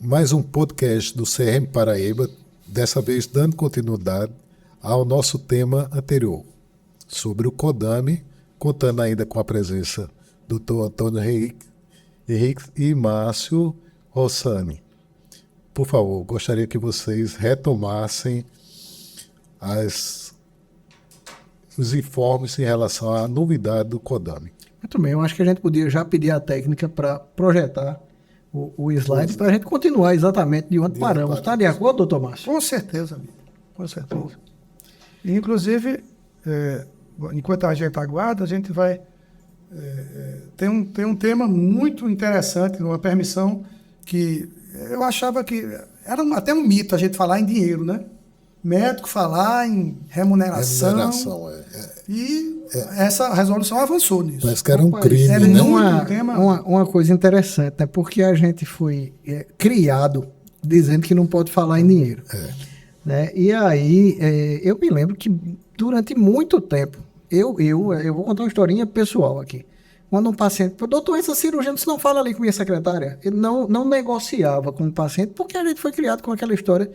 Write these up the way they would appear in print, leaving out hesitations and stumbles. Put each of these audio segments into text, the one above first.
Mais um podcast do CRM Paraíba, dessa vez dando continuidade ao nosso tema anterior, sobre o CODAME, contando ainda com a presença do Dr. Antônio Henrique e Márcio Rossani. Por favor, gostaria que vocês retomassem os informes em relação à novidade do CODAME. Muito bem, eu acho que a gente podia já pedir a técnica para projetar o slide para a gente continuar exatamente de onde paramos. Está de acordo, doutor Márcio? Com certeza, amigo. Com certeza. E, inclusive, enquanto a gente aguarda, a gente vai... Tem um tema muito interessante, uma permissão que eu achava que era até um mito a gente falar em dinheiro, né? Médico falar em remuneração. E essa resolução avançou nisso. Parece que era um crime, né? Uma coisa interessante, né? Porque a gente foi criado dizendo que não pode falar em dinheiro. Né? E aí, eu me lembro que durante muito tempo, eu vou contar uma historinha pessoal aqui. Quando um paciente, doutor, essa cirurgia, você não fala ali com minha secretária. Ele não negociava com o paciente, porque a gente foi criado com aquela história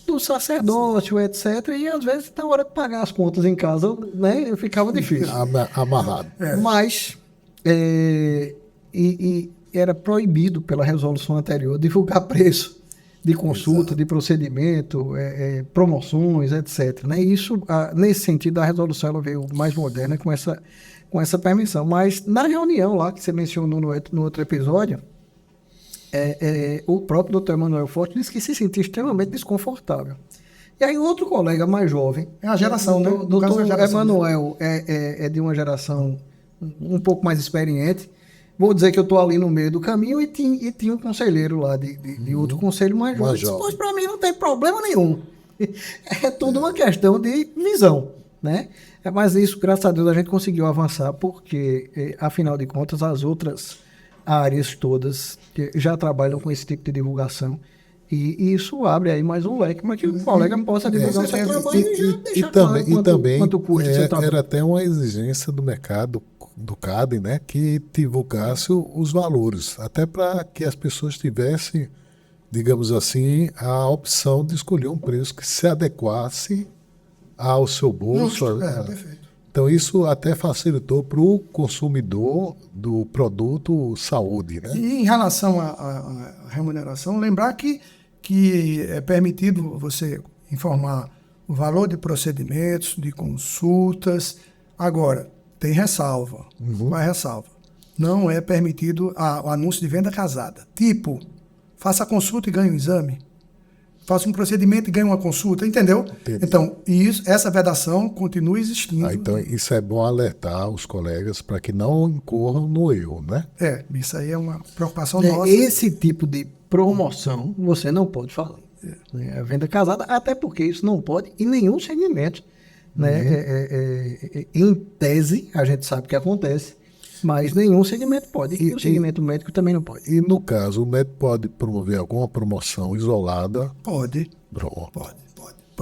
do sacerdócio, etc. E às vezes, na hora de pagar as contas em casa, né, ficava difícil. Amarrado. Mas, era proibido pela resolução anterior divulgar preço de consulta, de procedimento, promoções, etc. Né? Isso, nesse sentido, a resolução ela veio mais moderna com essa permissão. Mas na reunião lá, que você mencionou no outro episódio, o próprio Dr. Emanuel Forte disse que se sentia extremamente desconfortável. E aí outro colega mais jovem... É a geração, né? O Dr. Emanuel é de uma geração um pouco mais experiente. Vou dizer que eu estou ali no meio do caminho e tinha um conselheiro lá de outro conselho mais jovem. Pois para mim não tem problema nenhum. É tudo uma questão de visão, né? Mas isso, graças a Deus, a gente conseguiu avançar porque, afinal de contas, as outras áreas todas já trabalham com esse tipo de divulgação. E isso abre aí mais um leque, mas que o colega possa divulgar o seu trabalho e também quanto custa seu trabalho. Era até uma exigência do mercado, do CADE, né, que divulgasse os valores, até para que as pessoas tivessem, digamos assim, a opção de escolher um preço que se adequasse ao seu bolso. Perfeito. Então, isso até facilitou para o consumidor do produto saúde, né? E em relação à remuneração, lembrar que é permitido você informar o valor de procedimentos, de consultas. Agora, tem ressalva. Qual é a ressalva? Não é permitido o anúncio de venda casada. Tipo, faça a consulta e ganhe um exame. Faça um procedimento e ganhe uma consulta, entendeu? Entendi. Então, essa vedação continua existindo. Então, isso é bom alertar os colegas para que não incorram no erro, né? Isso aí é uma preocupação nossa. Esse tipo de promoção você não pode falar. A venda casada, até porque isso não pode em nenhum segmento. Né? Em tese, a gente sabe que acontece. Mas nenhum segmento pode. E o segmento médico também não pode. E no caso, o médico pode promover alguma promoção isolada? Pode.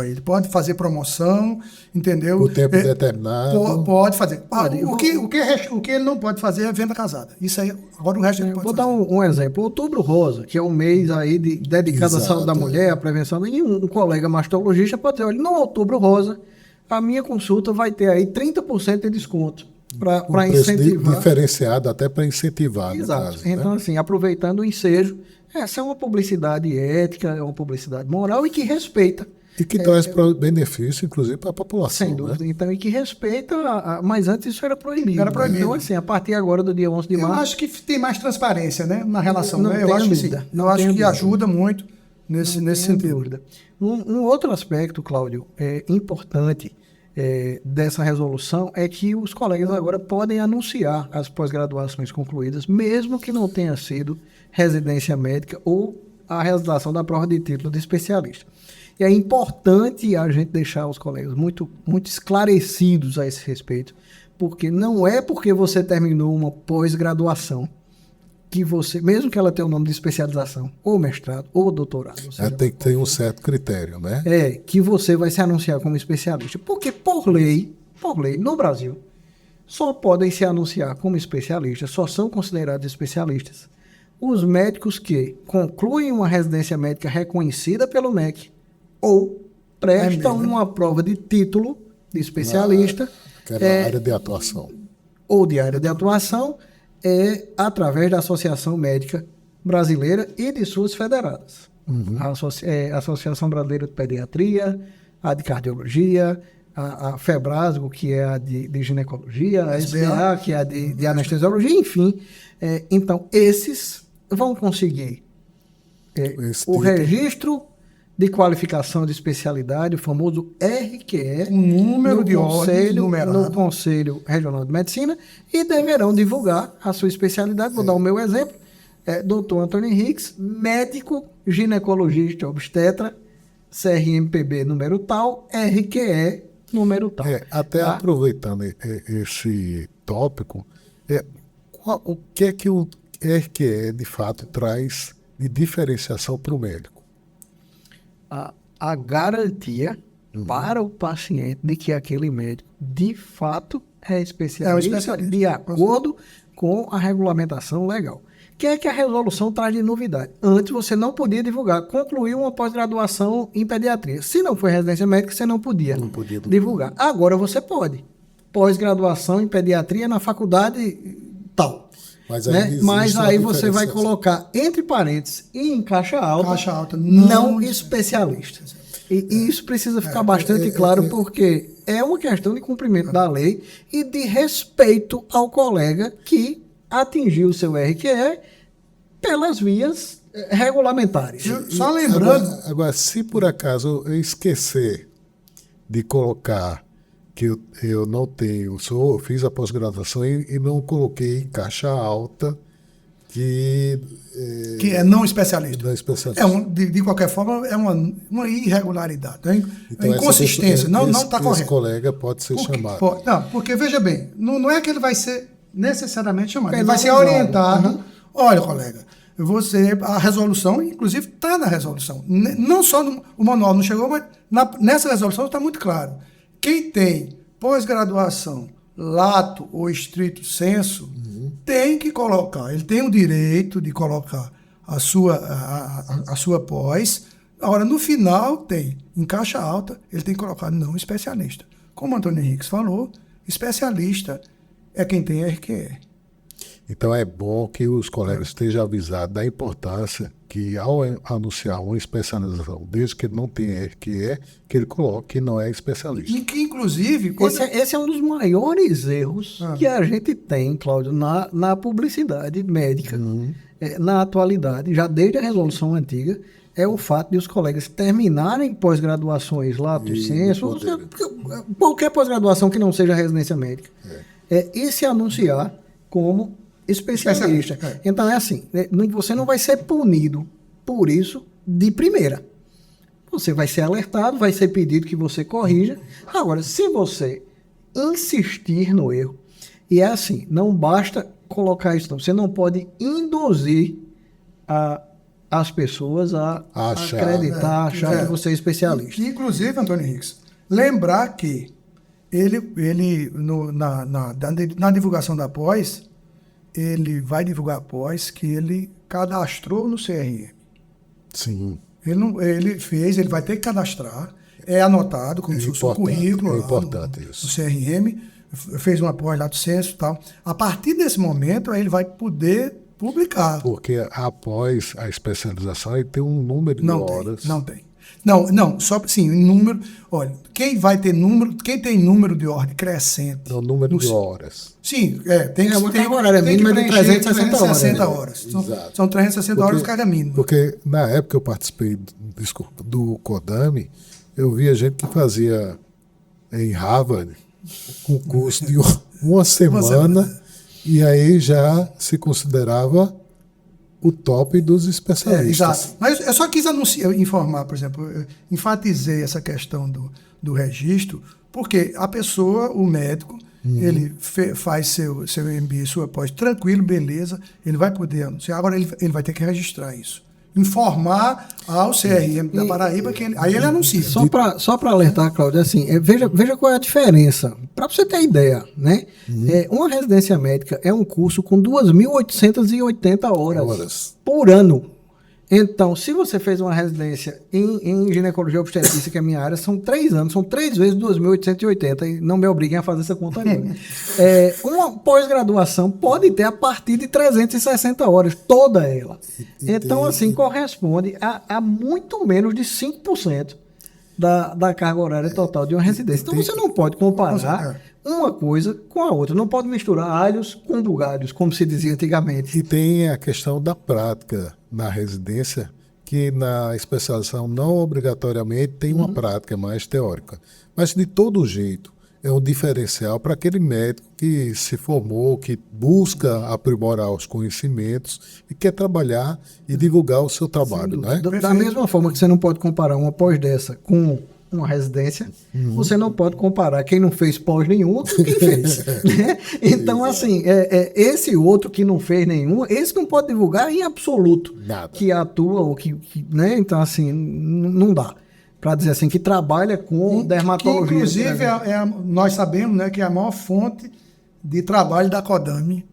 Ele pode fazer promoção, entendeu? Por tempo determinado. Pode fazer. O que ele não pode fazer é venda casada. Isso aí, agora o resto ele pode fazer. Vou dar um exemplo. Outubro Rosa, que é um mês aí dedicado à saúde da mulher, à prevenção. E um colega mastologista pode dizer, olha, no Outubro Rosa, a minha consulta vai ter aí 30% de desconto. Para incentivar. Diferenciado até para incentivar. Exato. Caso, então, assim, aproveitando o ensejo, essa é uma publicidade ética, é uma publicidade moral e que respeita. E que traz benefício, inclusive, para a população. Sem dúvida. Né? Então, e que respeita, mas antes isso era proibido. Era proibido. Então, assim, a partir agora do dia 11 de março... Eu acho que tem mais transparência, né, na relação. Não, né? Eu acho que sim. Eu acho que ajuda muito nesse sentido. Um outro aspecto, Cláudio, importante dessa resolução é que os colegas agora podem anunciar as pós-graduações concluídas, mesmo que não tenha sido residência médica ou a realização da prova de título de especialista. E é importante a gente deixar os colegas muito, muito esclarecidos a esse respeito, porque não é porque você terminou uma pós-graduação que você, mesmo que ela tenha o nome de especialização, ou mestrado, ou doutorado. Tem que ter um certo critério, né? Que você vai se anunciar como especialista. Porque, por lei, no Brasil, só podem se anunciar como especialistas, só são considerados especialistas os médicos que concluem uma residência médica reconhecida pelo MEC ou prestam uma prova de título de especialista Que era a área de atuação. ou de área de atuação através da Associação Médica Brasileira e de suas federadas. A Associação Brasileira de Pediatria, a de Cardiologia, a FEBRASGO, que é a de ginecologia, a SBA, que é a de anestesiologia, enfim. Então, esses vão conseguir o registro de qualificação de especialidade, o famoso RQE, Um número de ordens numerado. no Conselho Regional de Medicina, e deverão divulgar a sua especialidade. Vou dar o meu exemplo. Dr. Antônio Henriques, médico, ginecologista, obstetra, CRMPB número tal, RQE número tal. Até Tá? aproveitando esse tópico, o que é que o RQE de fato traz de diferenciação para o médico? A garantia para o paciente de que aquele médico de fato é especialista, de acordo com a regulamentação legal. O que é que a resolução traz de novidade? Antes você não podia divulgar, concluiu uma pós-graduação em pediatria. Se não foi residência médica, você não podia divulgar. Agora você pode. Pós-graduação em pediatria na faculdade tal. Mas aí você vai colocar entre parênteses e em caixa alta não especialista. E isso precisa ficar bastante claro, porque é uma questão de cumprimento da lei e de respeito ao colega que atingiu o seu RQE pelas vias regulamentares. Só lembrando... Agora, se por acaso eu esquecer de colocar que eu não tenho, eu fiz a pós-graduação e não coloquei em caixa alta que é não especialista. Não especialista. De qualquer forma, é uma irregularidade, então, inconsistência, não está correto. Esse colega pode ser chamado. Porque, veja bem, não é que ele vai ser necessariamente chamado, ele vai ser orientado. Olha, colega, a resolução, inclusive, está na resolução. Não só o manual não chegou, mas nessa resolução está muito claro. Quem tem pós-graduação, lato ou estrito sensu, tem que colocar, ele tem o direito de colocar a sua pós. Agora, no final, em caixa alta, ele tem que colocar não especialista. Como o Antônio Henriques falou, especialista é quem tem RQE. Então é bom que os colegas estejam avisados da importância que, ao anunciar uma especialização, desde que ele não tenha RQE, que ele coloque que não é especialista. E que, inclusive... Esse é um dos maiores erros que a gente tem, Cláudio, na publicidade médica. Na atualidade, já desde a resolução antiga, é o fato de os colegas terminarem pós-graduações lato sensu, qualquer pós-graduação que não seja residência médica, e se anunciar como especialista. Então é assim, você não vai ser punido por isso de primeira. Você vai ser alertado, vai ser pedido que você corrija. Agora, se você insistir no erro, e é assim, não basta colocar isso, não. Você não pode induzir as pessoas a acreditar, achar que você é especialista. Inclusive, Antônio Henriques, lembrar que ele na divulgação da pós, ele vai divulgar após que ele cadastrou no CRM. Sim. Ele vai ter que cadastrar, é anotado como se fosse um currículo é importante no isso. CRM, fez uma pós lá do censo e tal. A partir desse momento, aí ele vai poder publicar. Porque após a especialização, ele tem um número de horas. Não tem. Não, só sim, número. Olha, quem tem número de ordem crescente. Não, número de horas. Sim, tem uma carga horária mínima de 360 horas. São 360 horas de carga mínima. Porque na época que eu participei do CODAME, eu via gente que fazia em Harvard um curso de uma semana e aí já se considerava o top dos especialistas. Exato. Mas eu só quis informar, por exemplo, eu enfatizei essa questão do registro, porque a pessoa, o médico, ele faz seu MBA, sua pós, tranquilo, beleza, ele vai poder anunciar, agora ele vai ter que registrar isso. informar ao CRM da Paraíba, aí ele anuncia. Só para alertar, Cláudio, assim, veja qual é a diferença. Para você ter ideia, né? Uma residência médica é um curso com 2.880 horas por ano. Então, se você fez uma residência em ginecologia obstetrícia, que é a minha área, são 3 anos, são 3 vezes 2.880, e não me obriguem a fazer essa conta agora. Uma pós-graduação pode ter a partir de 360 horas, toda ela. Então, assim, corresponde a muito menos de 5% da carga horária total de uma residência. Então, você não pode comparar uma coisa com a outra. Não pode misturar alhos com bugalhos, como se dizia antigamente. E tem a questão da prática na residência, que na especialização não obrigatoriamente tem uma prática mais teórica. Mas, de todo jeito, é um diferencial para aquele médico que se formou, que busca aprimorar os conhecimentos e quer trabalhar e divulgar o seu trabalho. Né? Da mesma forma que você não pode comparar uma pós dessa com uma residência, você não pode comparar quem não fez pós nenhuma com quem fez. Né? Então, assim, esse outro que não fez nenhuma, esse não pode divulgar em absoluto nada. Que atua ou né? Então, assim, não dá. Para dizer assim, que trabalha com dermatologia. Inclusive, nós sabemos, né, que é a maior fonte de trabalho da CODAME.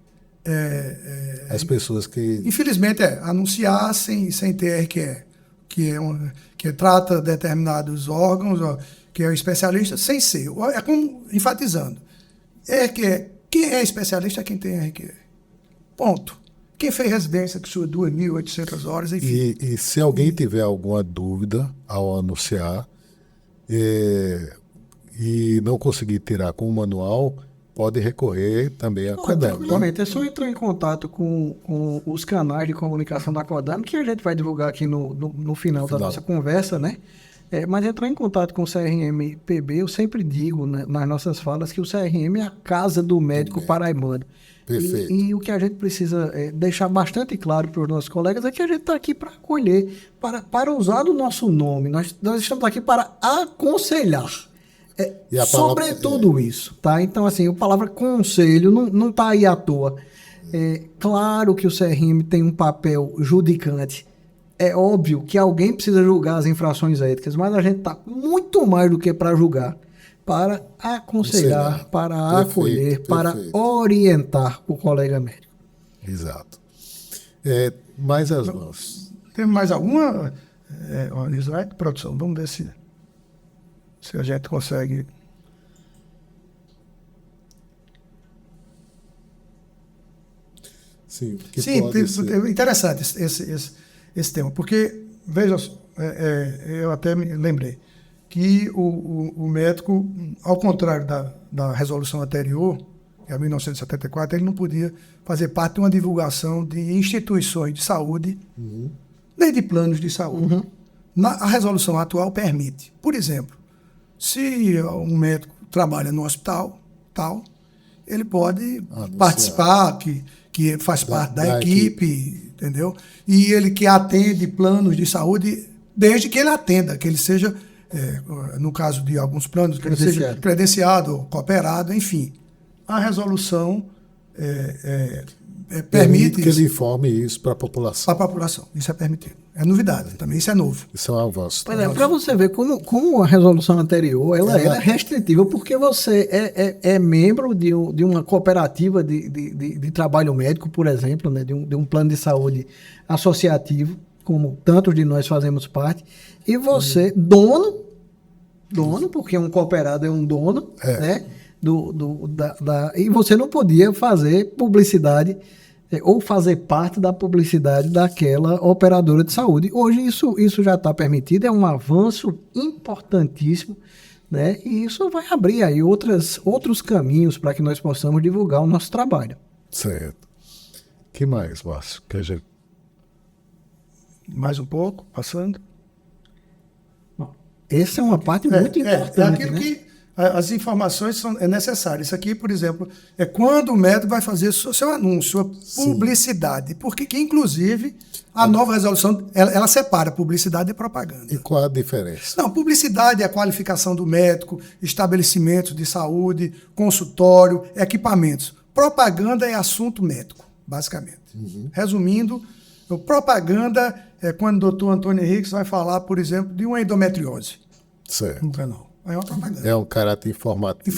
As pessoas que... Infelizmente, anunciar sem ter RQE, que trata determinados órgãos, que é o especialista, sem ser. É como enfatizando. Quem é especialista é quem tem RQE. Ponto. Quem fez residência que sua 2.800 horas, enfim. E se alguém tiver alguma dúvida ao anunciar e não conseguir tirar com o manual, pode recorrer também à CODAME. Tranquilamente, é só entrar em contato com os canais de comunicação da CODAME, que a gente vai divulgar aqui no final da nossa conversa, né? Mas entrar em contato com o CRM-PB, eu sempre digo, né, nas nossas falas que o CRM é a casa do médico paraibano. Perfeito. E o que a gente precisa deixar bastante claro para os nossos colegas é que a gente está aqui para acolher, para usar do nosso nome. Nós estamos aqui para aconselhar. Sobre tudo isso, tá? Então, assim, a palavra conselho não está aí à toa. Claro que o CRM tem um papel judicante. É óbvio que alguém precisa julgar as infrações éticas, mas a gente está muito mais do que para julgar, para aconselhar, para acolher, para orientar o colega médico. Exato. Mais as mãos. Tem mais alguma, slide, produção? Vamos ver se a gente consegue. Sim, interessante esse tema, porque, veja só, eu até me lembrei que o médico, ao contrário da resolução anterior, que é a 1974, ele não podia fazer parte de uma divulgação de instituições de saúde, nem de planos de saúde. A resolução atual permite. Por exemplo, se um médico trabalha no hospital, ele pode participar, que faz parte da equipe, entendeu? E ele que atende planos de saúde, desde que ele atenda, que ele seja, no caso de alguns planos, que ele seja credenciado, cooperado, enfim. A resolução permite que ele informe isso para a população. Para a população, isso é permitido. É novidade também, isso é novo. Isso é um avanço. Para você ver como a resolução anterior ela era restritiva, porque você é membro de uma cooperativa de trabalho médico, por exemplo, né, de um plano de saúde associativo, como tantos de nós fazemos parte, e você, dono, porque um cooperado é um dono, né, e você não podia fazer publicidade ou fazer parte da publicidade daquela operadora de saúde. Hoje isso já está permitido, é um avanço importantíssimo, né? E isso vai abrir aí outros caminhos para que nós possamos divulgar o nosso trabalho. Certo. O que mais, Márcio? Mais um pouco, passando. Bom, essa é uma parte muito importante. É aquilo, né? Que as informações são necessárias. Isso aqui, por exemplo, é quando o médico vai fazer seu anúncio, sua publicidade. Porque, inclusive, a nova resolução, ela separa publicidade e propaganda. E qual a diferença? Não, publicidade é a qualificação do médico, estabelecimentos de saúde, consultório, equipamentos. Propaganda é assunto médico, basicamente. Resumindo, Propaganda é quando o doutor Antônio Henriques vai falar, por exemplo, de uma endometriose Certo. no canal. É uma propaganda. É um caráter informativo.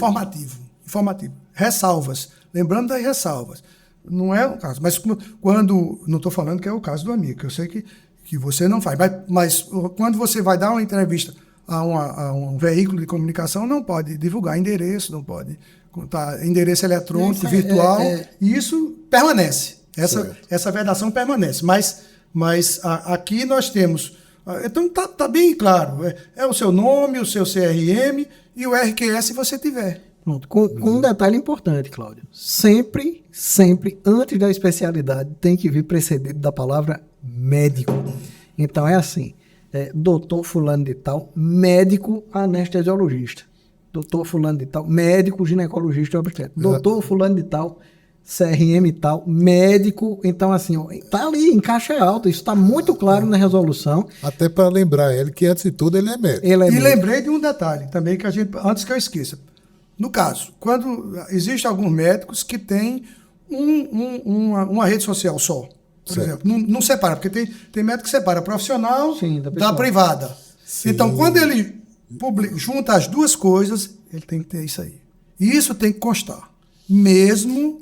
Informativo. Ressalvas. Lembrando das ressalvas. Não é o caso. Mas quando... Não estou falando que é o caso do amigo, que eu sei que você não faz. Mas quando você vai dar uma entrevista a um veículo de comunicação, não pode divulgar endereço, não pode contar endereço eletrônico, virtual. E isso permanece. Essa vedação permanece. Mas aqui nós temos... Então tá bem claro. É o seu nome, o seu CRM e o RQS se você tiver. Pronto. Com um detalhe importante, Cláudio. Sempre, antes da especialidade, tem que vir precedido da palavra médico. Então é assim, doutor fulano de tal, médico anestesiologista. Doutor fulano de tal, médico ginecologista obstétrico. Doutor fulano de tal, CRM e tal, médico. Então assim, tá ali, em caixa alta. Isso está muito claro na resolução. Até para lembrar ele que, antes de tudo, ele é médico. Lembrei de um detalhe também, antes que eu esqueça. No caso, quando existem alguns médicos que têm uma rede social só, por exemplo, não separa, porque tem médico que separa profissional da privada. Sim. Então, quando ele junta as duas coisas, ele tem que ter isso aí. E isso tem que constar. Mesmo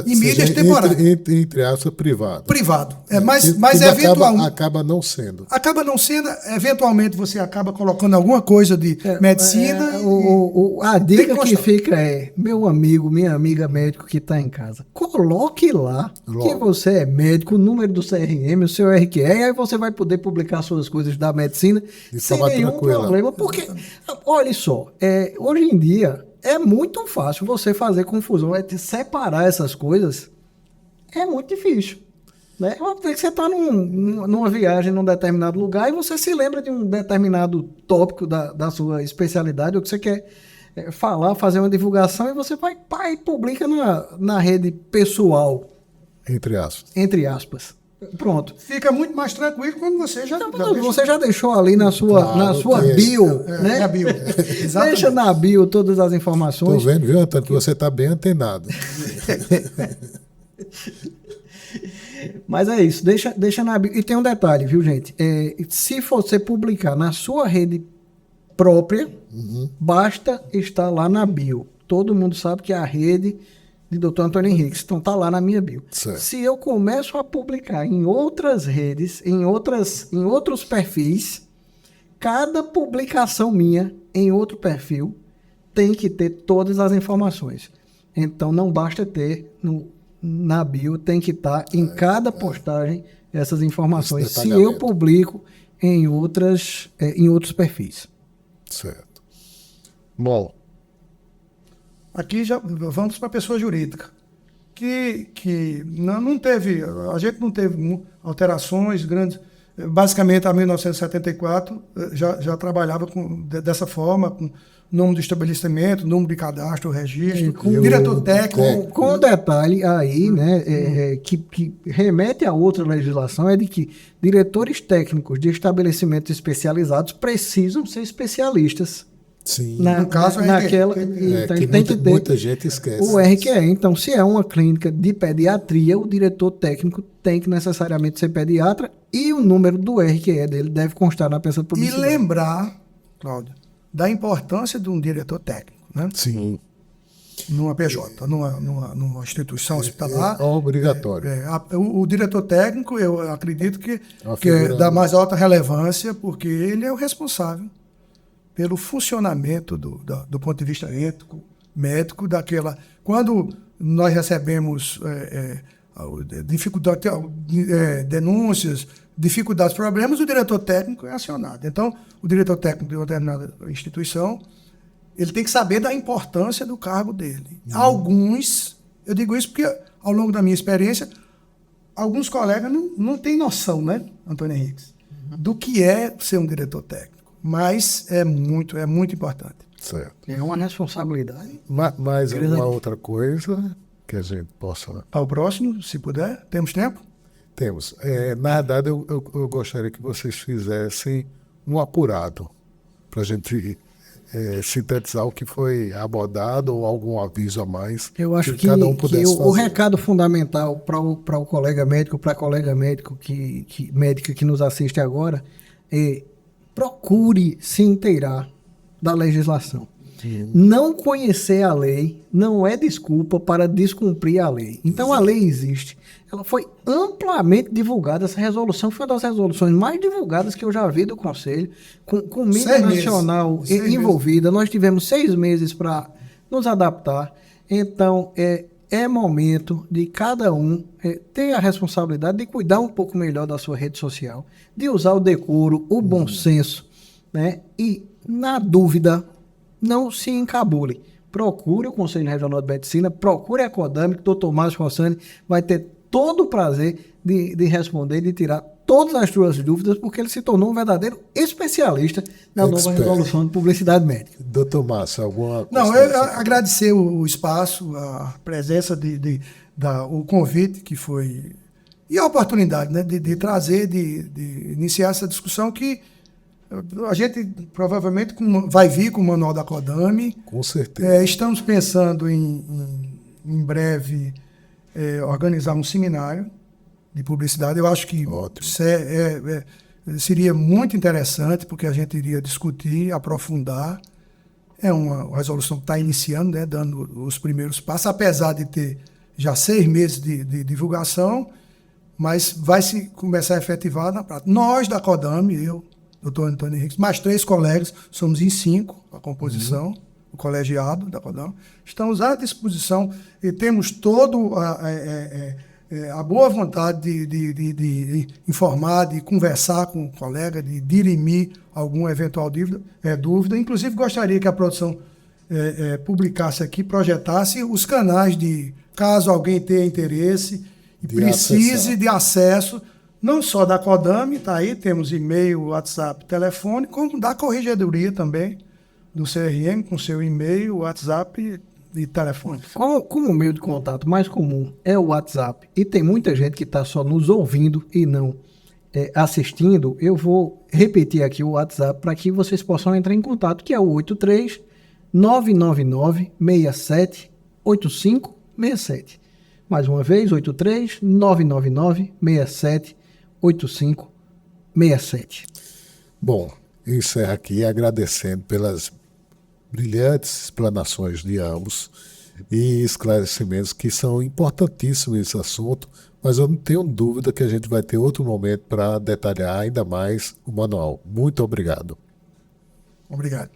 em mídias temporárias. Entre aspas, privado. Privado. Mas eventualmente... Acaba não sendo. Acaba não sendo, eventualmente você acaba colocando alguma coisa de medicina. A dica que fica meu amigo, minha amiga médico que está em casa, coloque lá que você é médico, o número do CRM, o seu RQE, e aí você vai poder publicar suas coisas da medicina sem nenhum problema. Porque, olha só, hoje em dia... É muito fácil você fazer confusão, separar essas coisas é muito difícil. Né? Você está numa viagem num determinado lugar e você se lembra de um determinado tópico da sua especialidade, ou que você quer falar, fazer uma divulgação, e você vai e publica na rede pessoal. Entre aspas. Pronto. Fica muito mais tranquilo quando você já deixou ali na sua bio, né? Na bio. Deixa na bio todas as informações. Estou vendo, viu, Antônio, que você está bem antenado. Mas é isso, deixa na bio. E tem um detalhe, viu, gente? Se você publicar na sua rede própria, basta estar lá na bio. Todo mundo sabe que é a rede de Dr. Antônio Henriques, então tá lá na minha bio. Certo. Se eu começo a publicar em outras redes, em outros perfis, cada publicação minha em outro perfil tem que ter todas as informações. Então não basta ter na bio, tem que estar em cada postagem essas informações. Se eu publico em outros perfis. Certo. Bom, aqui já vamos para a pessoa jurídica, que a gente não teve alterações grandes. Basicamente, a 1974 já trabalhava dessa forma, com nome do estabelecimento, número de cadastro, registro, diretor técnico. Com detalhe aí, né, que remete a outra legislação, é de que diretores técnicos de estabelecimentos especializados precisam ser especialistas. Sim. No caso, então tem que ter muita gente esquece. O RQE. Então, se é uma clínica de pediatria, o diretor técnico tem que necessariamente ser pediatra e o número do RQE dele deve constar na peça de publicidade. E lembrar, Cláudio, da importância de um diretor técnico, né? Sim. Numa PJ, numa instituição hospitalar. É obrigatório. O diretor técnico, eu acredito que é da mais alta relevância, porque ele é o responsável pelo funcionamento do ponto de vista ético, médico, daquela... Quando nós recebemos denúncias, dificuldades, problemas, o diretor técnico é acionado. Então, o diretor técnico de uma determinada instituição, ele tem que saber da importância do cargo dele. Alguns, eu digo isso porque, ao longo da minha experiência, alguns colegas não têm noção, né, Antônio Henriques, do que é ser um diretor técnico. Mas é muito importante. Certo. É uma responsabilidade. Mas uma outra coisa que a gente possa... Ao próximo, se puder. Temos tempo? Temos. Na verdade, eu gostaria que vocês fizessem um apurado para a gente sintetizar o que foi abordado ou algum aviso a mais Eu acho que, cada um pudesse o fazer. recado fundamental para o colega médico, para a colega médico médica que nos assiste agora, é procure se inteirar da legislação. Não conhecer a lei não é desculpa para descumprir a lei. Então a lei existe. Ela foi amplamente divulgada. Essa resolução foi uma das resoluções mais divulgadas que eu já vi do Conselho, com mídia 6 meses. nacional 6 meses. envolvida. Nós tivemos 6 meses para nos adaptar. Então é momento de cada um ter a responsabilidade de cuidar um pouco melhor da sua rede social, de usar o decoro, o bom senso, né? E, na dúvida, não se encabule. Procure o Conselho Regional de Medicina, procure a Codame, que o Dr. Márcio Rossani vai ter todo o prazer de responder, de tirar todas as suas dúvidas, porque ele se tornou um verdadeiro especialista na nova resolução de publicidade médica. Doutor Márcio, alguma Não, consideração? agradecer o espaço, a presença, o convite que foi... E a oportunidade, né, de trazer, de iniciar essa discussão que a gente provavelmente vai vir com o manual da Codame. Com certeza. Estamos pensando em breve organizar um seminário de publicidade. Eu acho que seria muito interessante, porque a gente iria discutir, aprofundar. É uma resolução que está iniciando, né, dando os primeiros passos, apesar de ter já 6 meses de divulgação, mas vai se começar a efetivar na prática. Nós da Codame, eu, doutor Antônio Henrique, mais 3 colegas, somos em 5 a composição, o colegiado da Codame, estamos à disposição e temos todo a boa vontade de informar, de conversar com o colega, de dirimir alguma eventual dúvida. Inclusive, gostaria que a produção publicasse aqui, projetasse os canais de, caso alguém tenha interesse e precise de acesso, não só da Codame, está aí, temos e-mail, WhatsApp, telefone, como da Corregedoria também, do CRM, com seu e-mail, WhatsApp e telefone. Como o meio de contato mais comum é o WhatsApp, e tem muita gente que está só nos ouvindo e não assistindo, eu vou repetir aqui o WhatsApp para que vocês possam entrar em contato, que é o 83 999 67 8567. Mais uma vez, 83 999 67 8567. Bom, encerro aqui agradecendo pelas brilhantes explanações de ambos e esclarecimentos que são importantíssimos nesse assunto, mas eu não tenho dúvida que a gente vai ter outro momento para detalhar ainda mais o manual. Muito obrigado. Obrigado.